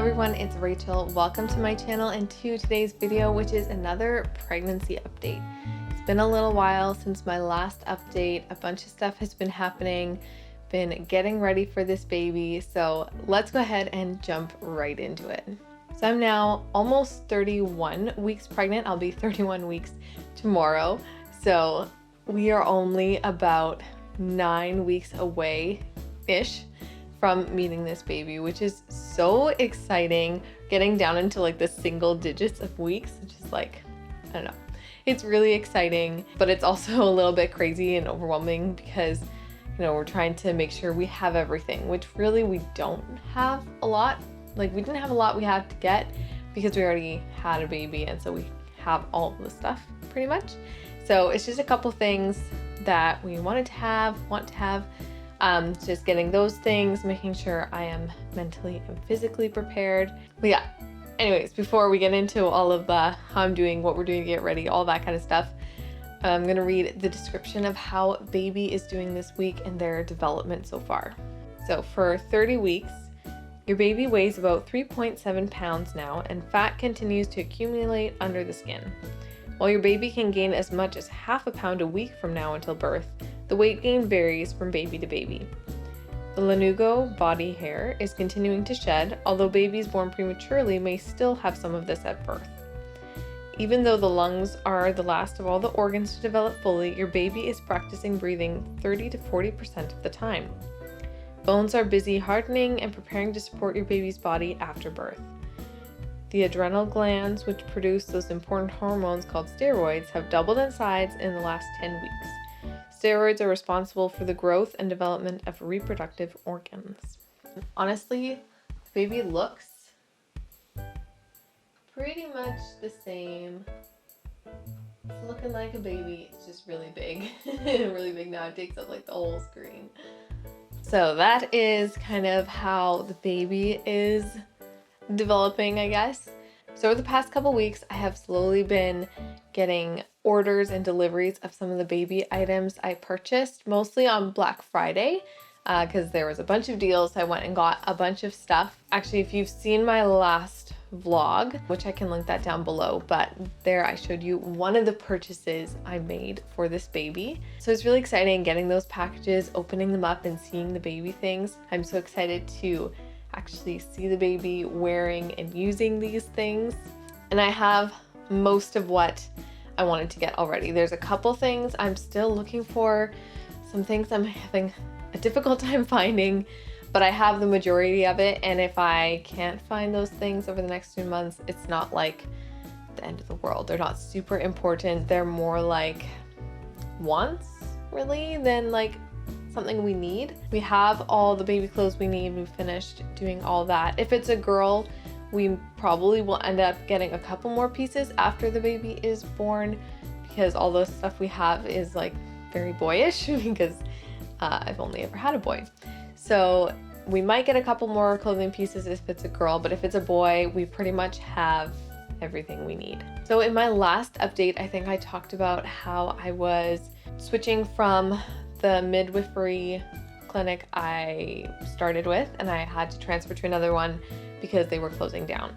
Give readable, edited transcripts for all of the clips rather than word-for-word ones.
everyone, it's Rachel. Welcome to my channel and to today's video, which is another pregnancy update. It's been a little while since my last update. A bunch of stuff has been happening, been getting ready for this baby. So let's go ahead and jump right into it. So I'm now almost 31 weeks pregnant. I'll be 31 weeks tomorrow. So we are only about 9 weeks away-ish from meeting this baby, which is so exciting. Getting down into like the single digits of weeks, it's just like, I don't know. It's really exciting, but it's also a little bit crazy and overwhelming because, you know, we're trying to make sure we have everything, which really we don't have a lot. Like, we didn't have a lot we had to get because we already had a baby, and so we have all of the stuff pretty much. So it's just a couple things that we want to have. Just getting those things, making sure I am mentally and physically prepared. But yeah, anyways, before we get into all of how I'm doing, what we're doing to get ready, all that kind of stuff, I'm gonna read the description of how baby is doing this week and their development so far. So for 30 weeks, your baby weighs about 3.7 pounds now, and fat continues to accumulate under the skin. While your baby can gain as much as half a pound a week from now until birth, the weight gain varies from baby to baby. The lanugo body hair is continuing to shed, although babies born prematurely may still have some of this at birth. Even though the lungs are the last of all the organs to develop fully, your baby is practicing breathing 30 to 40% of the time. Bones are busy hardening and preparing to support your baby's body after birth. The adrenal glands, which produce those important hormones called steroids, have doubled in size in the last 10 weeks. Steroids are responsible for the growth and development of reproductive organs. Honestly, baby looks pretty much the same. It's looking like a baby. It's just really big. Really big now. It takes up like the whole screen. So that is kind of how the baby is developing, I guess. So over the past couple weeks, I have slowly been getting orders and deliveries of some of the baby items I purchased, mostly on Black Friday, because there was a bunch of deals. I went and got a bunch of stuff. Actually, if you've seen my last vlog, which I can link that down below, but there I showed you one of the purchases I made for this baby. So it's really exciting getting those packages, opening them up and seeing the baby things. I'm so excited to actually see the baby wearing and using these things. And I have most of what I wanted to get already. There's a couple things I'm still looking for, some things I'm having a difficult time finding, but I have the majority of it. And if I can't find those things over the next 2 months, it's not like the end of the world. They're not super important. They're more like wants, really, than like something we need. We have all the baby clothes we need. We've finished doing all that. If it's a girl, we probably will end up getting a couple more pieces after the baby is born, because all the stuff we have is like very boyish because I've only ever had a boy. So we might get a couple more clothing pieces if it's a girl, but if it's a boy, we pretty much have everything we need. So in my last update, I think I talked about how I was switching from the midwifery clinic I started with, and I had to transfer to another one because they were closing down.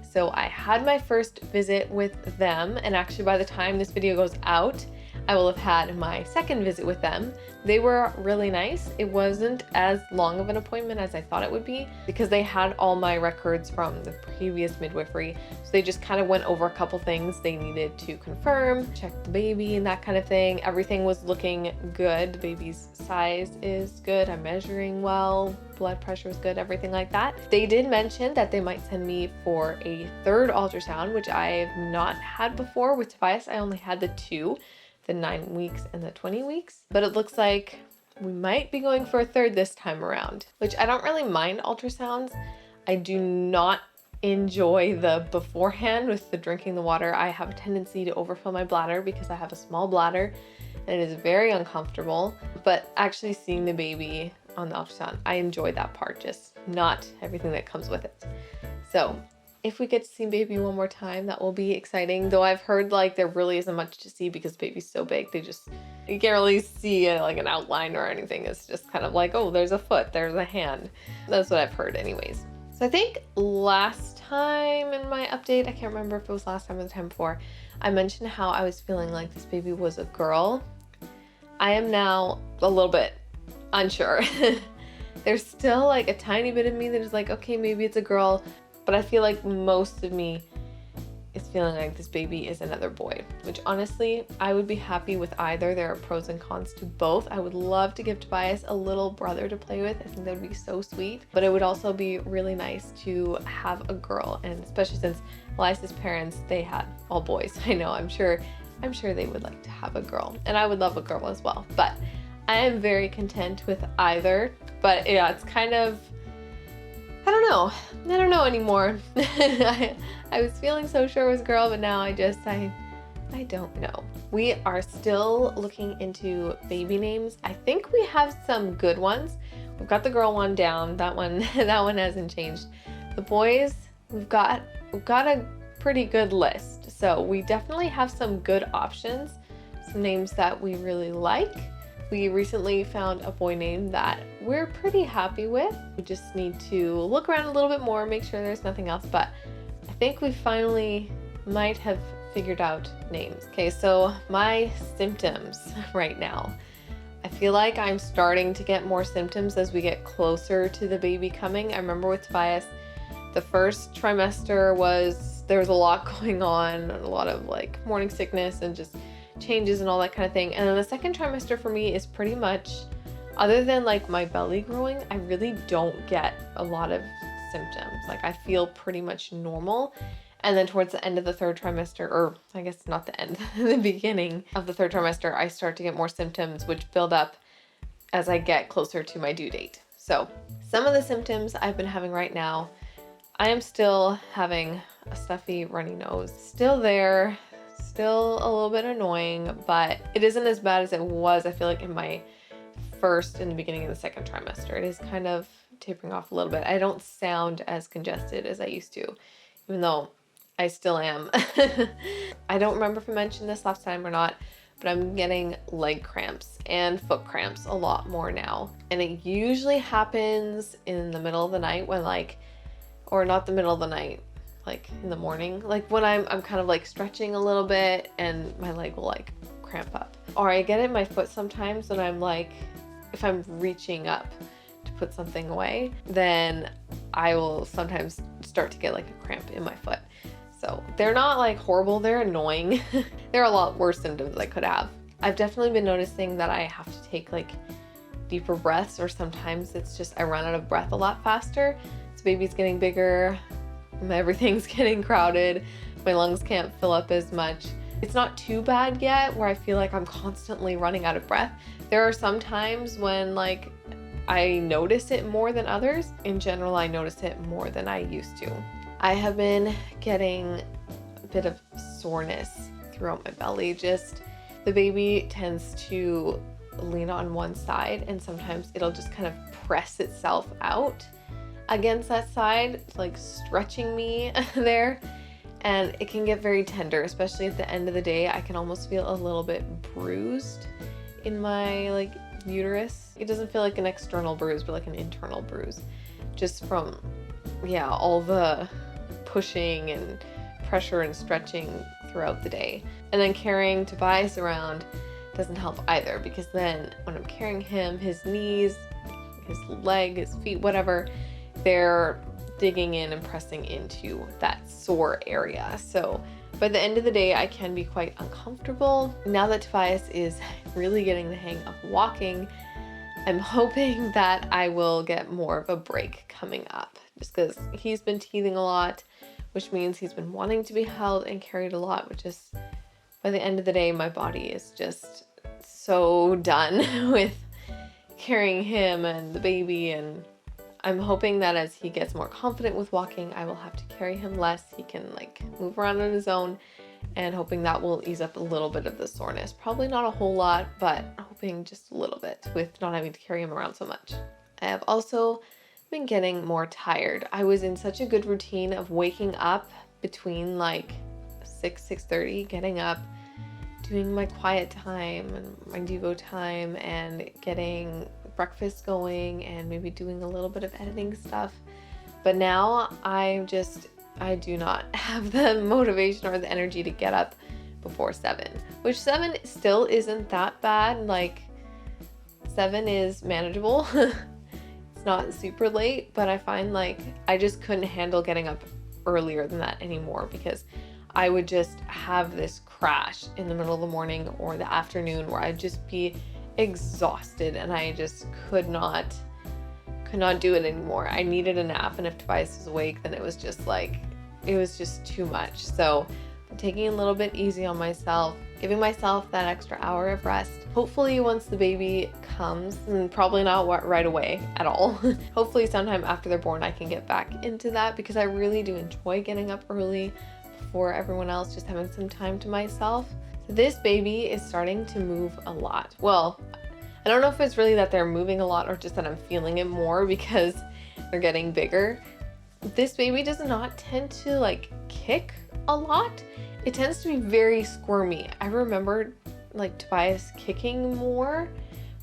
So I had my first visit with them, and actually by the time this video goes out, I will have had my second visit with them. They were really nice. It wasn't as long of an appointment as I thought it would be because they had all my records from the previous midwifery. So they just kind of went over a couple things they needed to confirm, check the baby and that kind of thing. Everything was looking good. The baby's size is good. I'm measuring well. Blood pressure was good, everything like that. They did mention that they might send me for a third ultrasound, which I've not had before. With Tobias, I only had the 2. The 9 weeks and the 20 weeks, but it looks like we might be going for a third this time around, which I don't really mind ultrasounds. I do not enjoy the beforehand with the drinking the water. I have a tendency to overfill my bladder because I have a small bladder and it is very uncomfortable, but actually seeing the baby on the ultrasound, I enjoy that part, just not everything that comes with it. So if we get to see baby one more time, that will be exciting. Though I've heard like there really isn't much to see because baby's so big. You can't really see like an outline or anything. It's just kind of like, oh, there's a foot, there's a hand. That's what I've heard anyways. So So I think last time in my update, I can't remember if it was last time or the time before, I mentioned how I was feeling like this baby was a girl. I am now a little bit unsure. There's still like a tiny bit of me that is like, okay, maybe it's a girl, but I feel like most of me is feeling like this baby is another boy, which honestly, I would be happy with either. There are pros and cons to both. I would love to give Tobias a little brother to play with. I think that would be so sweet, but it would also be really nice to have a girl, and especially since Elias's parents, they had all boys. I know, I'm sure they would like to have a girl, and I would love a girl as well, but I am very content with either. But yeah, it's kind of, I don't know anymore. I was feeling so sure it was a girl, but now I don't know. We are still looking into baby names. I think we have some good ones. We've got the girl one down. That one hasn't changed. The boys, we've got a pretty good list. So we definitely have some good options, some names that we really like. We recently found a boy name that we're pretty happy with. We just need to look around a little bit more, make sure there's nothing else, but I think we finally might have figured out names. Okay, so my symptoms right now. I feel like I'm starting to get more symptoms as we get closer to the baby coming. I remember with Tobias, the first trimester there was a lot going on, a lot of like morning sickness and just changes and all that kind of thing. And then the second trimester for me is pretty much, other than like my belly growing, I really don't get a lot of symptoms. Like I feel pretty much normal. And then towards the end of the third trimester, or I guess not the end, the beginning of the third trimester, I start to get more symptoms, which build up as I get closer to my due date. So some of the symptoms I've been having right now, I am still having a stuffy runny nose, still there, still a little bit annoying, but it isn't as bad as it was, I feel like, in the beginning of the second trimester. It is kind of tapering off a little bit. I don't sound as congested as I used to, even though I still am. I don't remember if I mentioned this last time or not, but I'm getting leg cramps and foot cramps a lot more now. And it usually happens in the middle of the night or not the middle of the night, like in the morning, like when I'm kind of like stretching a little bit and my leg will like cramp up. Or I get it in my foot sometimes when I'm like, if I'm reaching up to put something away, then I will sometimes start to get like a cramp in my foot. So they're not like horrible, they're annoying. There are a lot worse symptoms I could have. I've definitely been noticing that I have to take like deeper breaths, or sometimes it's just I run out of breath a lot faster. So baby's getting bigger, everything's getting crowded, my lungs can't fill up as much. It's not too bad yet where I feel like I'm constantly running out of breath. There are some times when like I notice it more than others. In general, I notice it more than I used to. I have been getting a bit of soreness throughout my belly. Just the baby tends to lean on one side, and sometimes it'll just kind of press itself out against that side, like stretching me there. And it can get very tender, especially at the end of the day. I can almost feel a little bit bruised in my like uterus. It doesn't feel like an external bruise, but like an internal bruise, just from, yeah, all the pushing and pressure and stretching throughout the day. And then carrying Tobias around doesn't help either, because then when I'm carrying him, his knees, his leg, his feet, whatever, they're digging in and pressing into that sore area. So by the end of the day, I can be quite uncomfortable. Now that Tobias is really getting the hang of walking, I'm hoping that I will get more of a break coming up, just because he's been teething a lot, which means he's been wanting to be held and carried a lot, which is, by the end of the day, my body is just so done with carrying him and the baby. And I'm hoping that as he gets more confident with walking, I will have to carry him less. He can like move around on his own, and hoping that will ease up a little bit of the soreness. Probably not a whole lot, but hoping just a little bit with not having to carry him around so much. I have also been getting more tired. I was in such a good routine of waking up between like 6:30, getting up, doing my quiet time and my Devo time, and getting breakfast going, and maybe doing a little bit of editing stuff But now I do not have the motivation or the energy to get up before 7, which 7 still isn't that bad. Like 7 is manageable. It's not super late, but I find like I just couldn't handle getting up earlier than that anymore, because I would just have this crash in the middle of the morning or the afternoon where I'd just be exhausted and I just could not do it anymore. I needed a nap, and if Tobias was awake, then it was just too much. So I'm taking a little bit easy on myself, giving myself that extra hour of rest. Hopefully once the baby comes, and probably not right away at all, hopefully sometime after they're born I can get back into that, because I really do enjoy getting up early before everyone else, just having some time to myself. So this baby is starting to move a lot. Well, I don't know if it's really that they're moving a lot or just that I'm feeling it more because they're getting bigger. This baby does not tend to like kick a lot. It tends to be very squirmy. I remember like Tobias kicking more,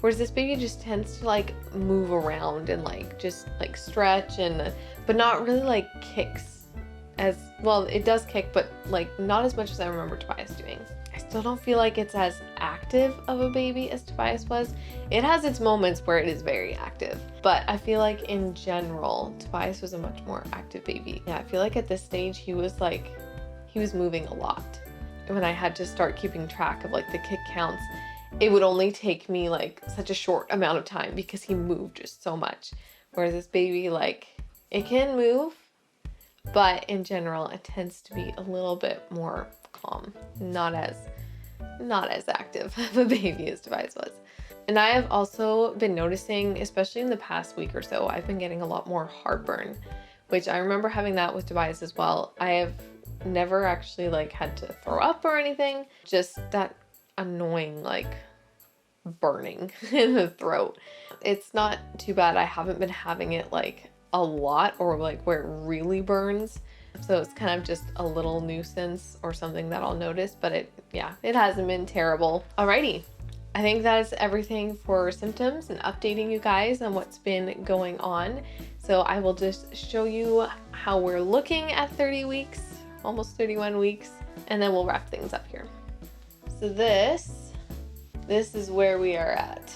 whereas this baby just tends to like move around and like just like stretch but not really like kicks as well. It does kick, but like not as much as I remember Tobias doing. I still don't feel like it's as active of a baby as Tobias was. It has its moments where it is very active, but I feel like in general, Tobias was a much more active baby. Yeah, I feel like at this stage, he was moving a lot. When I had to start keeping track of like the kick counts, it would only take me like such a short amount of time because he moved just so much. Whereas this baby, like, it can move, but in general, it tends to be a little bit more calm, not as active of a baby as Tobias was. And I have also been noticing, especially in the past week or so, I've been getting a lot more heartburn, which I remember having that with Tobias as well. I have never actually like had to throw up or anything, just that annoying like burning in the throat. It's not too bad. I haven't been having it like a lot or like where it really burns. So it's kind of just a little nuisance or something that I'll notice, but it hasn't been terrible. Alrighty. I think that is everything for symptoms and updating you guys on what's been going on. So I will just show you how we're looking at 30 weeks, almost 31 weeks, and then we'll wrap things up here. So this is where we are at.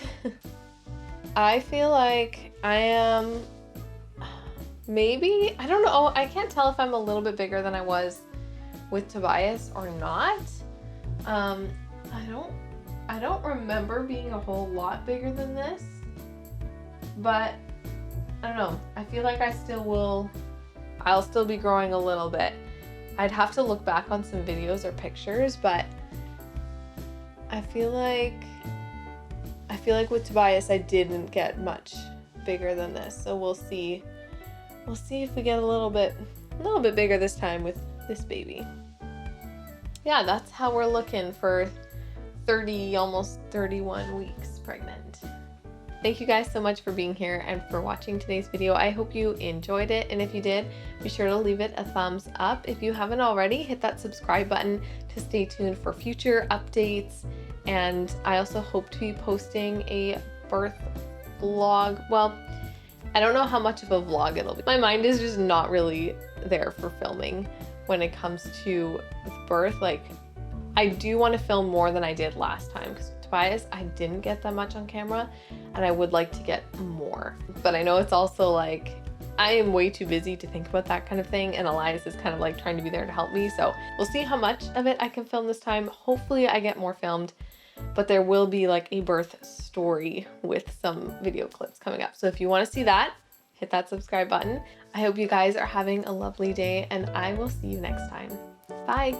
I feel like I am maybe, I don't know, I can't tell if I'm a little bit bigger than I was with Tobias or not. I don't remember being a whole lot bigger than this, but I don't know. I feel like I'll still be growing a little bit. I'd have to look back on some videos or pictures, but I feel like with Tobias I didn't get much bigger than this. So we'll see if we get a little bit bigger this time with this baby. Yeah, that's how we're looking for 30, almost 31 weeks pregnant. Thank you guys so much for being here and for watching today's video. I hope you enjoyed it, and if you did, be sure to leave it a thumbs up. If you haven't already, hit that subscribe button to stay tuned for future updates. And I also hope to be posting a birth vlog. Well, I don't know how much of a vlog it'll be. My mind is just not really there for filming when it comes to birth. Like, I do want to film more than I did last time, because Tobias, I didn't get that much on camera, and I would like to get more. But I know it's also like, I am way too busy to think about that kind of thing, and Elias is kind of like trying to be there to help me. So we'll see how much of it I can film this time. Hopefully I get more filmed, but there will be like a birth story with some video clips coming up. So if you want to see that, hit that subscribe button. I hope you guys are having a lovely day, and I will see you next time. Bye.